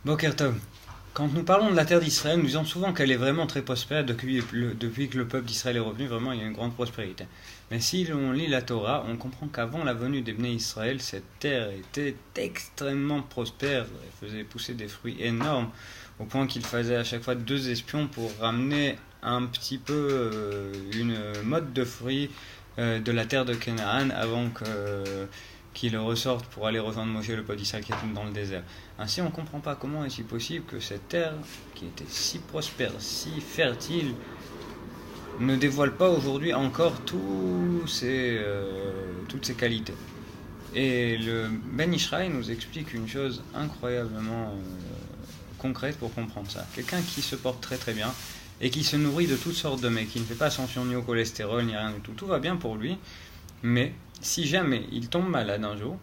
Boker Tov. Quand nous parlons de la terre d'Israël, nous disons souvent qu'elle est vraiment très prospère depuis que le peuple d'Israël est revenu, vraiment il y a une grande prospérité. Mais si l'on lit la Torah, on comprend qu'avant la venue des Bnei Israël, cette terre était extrêmement prospère, elle faisait pousser des fruits énormes, au point qu'il fallait à chaque fois 2 espions pour ramener un petit peu une mode de fruits de la terre de Canaan avant qu'ils ressortent pour aller rejoindre Moshe, le peuple d'Israël qui est dans le désert. Ainsi, on ne comprend pas comment est-il possible que cette terre, qui était si prospère, si fertile, ne dévoile pas aujourd'hui encore toutes ses qualités. Et le Ben Ishraï nous explique une chose incroyablement concrète pour comprendre ça. Quelqu'un qui se porte très très bien et qui se nourrit de toutes sortes de mets, qui ne fait pas attention ni au cholestérol ni rien du tout, tout va bien pour lui, mais si jamais il tombe malade un jour,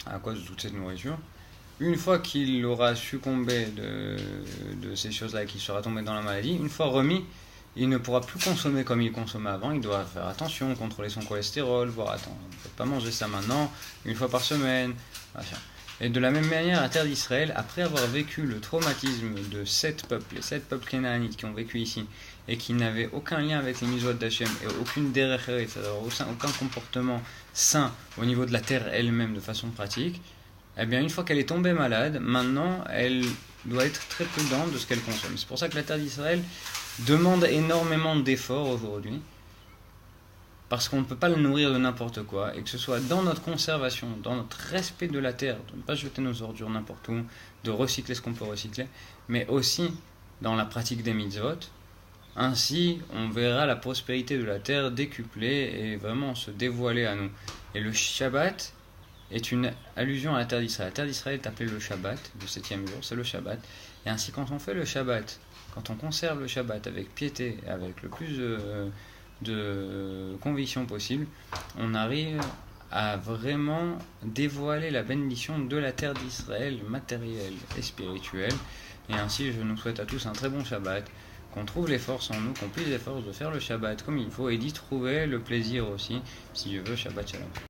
à cause de toute cette nourriture, une fois qu'il aura succombé de ces choses-là et qu'il sera tombé dans la maladie, une fois remis, il ne pourra plus consommer comme il consommait avant. Il doit faire attention, contrôler son cholestérol, voir, attends, on ne peut pas manger ça maintenant, une fois par semaine, machin. Et de la même manière, la terre d'Israël, après avoir vécu le traumatisme de 7 peuples, les 7 peuples kénaanites qui ont vécu ici, et qui n'avaient aucun lien avec les mitzvot d'Hachem, et aucune derech, c'est-à-dire aucun comportement sain au niveau de la terre elle-même de façon pratique, eh bien, une fois qu'elle est tombée malade, maintenant, elle doit être très prudente de ce qu'elle consomme. C'est pour ça que la terre d'Israël demande énormément d'efforts aujourd'hui, parce qu'on ne peut pas le nourrir de n'importe quoi, et que ce soit dans notre conservation, dans notre respect de la terre, de ne pas jeter nos ordures n'importe où, de recycler ce qu'on peut recycler, mais aussi dans la pratique des mitzvot. Ainsi, on verra la prospérité de la terre décuplée et vraiment se dévoiler à nous. Et le Shabbat est une allusion à la terre d'Israël. La terre d'Israël est appelée le Shabbat, le 7e jour, c'est le Shabbat. Et ainsi, quand on fait le Shabbat, quand on conserve le Shabbat avec piété, avec le plus de conviction possible, on arrive à vraiment dévoiler la bénédiction de la terre d'Israël, matérielle et spirituelle. Et ainsi, je nous souhaite à tous un très bon Shabbat, qu'on trouve les forces en nous, qu'on puisse les forces de faire le Shabbat comme il faut et d'y trouver le plaisir aussi, si Dieu veut. Shabbat Shalom.